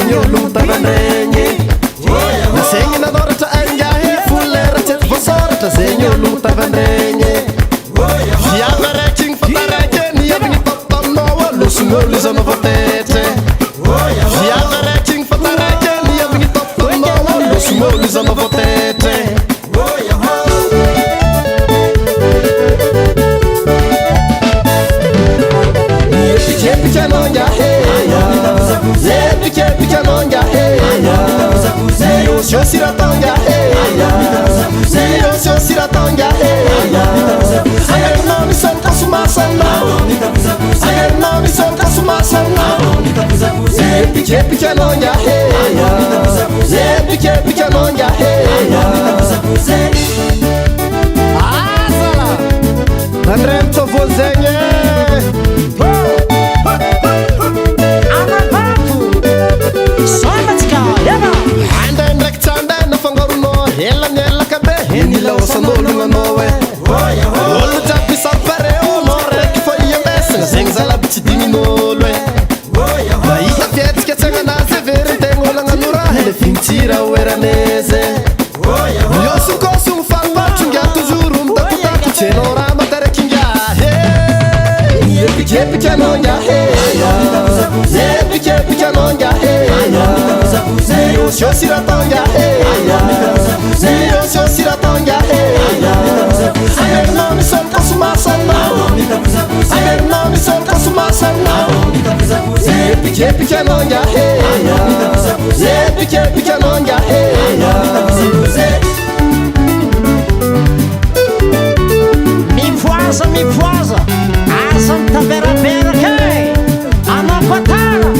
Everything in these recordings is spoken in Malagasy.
zegny olo mitavandregny zegny nanoratra angahe folera tsy eto voasoratra zegny olo mitavandregny viavy araiky igny fataraiky niavigny tapotaminao losin'olo izy anao voatetre viavy araiky igny fataraiky niavigny tapotaminao losin'olo izy anao voatetre Picanão ngahe, picanão ngahe, o siratão ngahe, o siratão ngahe, agar não me são casumação não, agar não me são casumação não, picanão ngahe, picanão ngahe, asala, André Tovozenye. San'olonanao olo jiaby sampareo no raiky fa iambesagna zegny zalaby tsy dignin'olo mahita fietsika tsagnanazy averintegna olo agnano raha le fintsira oeraneze miosokosogno farifatronga toujours mitakotako tsy hainao raha mataraiky ngahe epikepikanao ngahe epikepikanao ngahe siratao ngahe siratao ngahe agar não me são casumação não, agar não me são casumação não, picanão ngahe, picanão ngahe. Me voasa, asam ta vera kay, anapatara.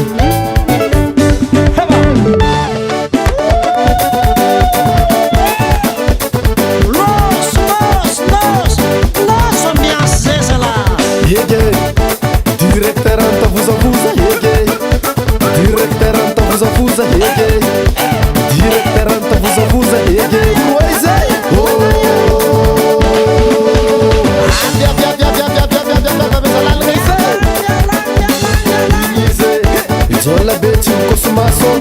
Directeur anta vuza yegay, directeur anta vuza yegay, directeur anta vuza yegay, coisa izola beti consumação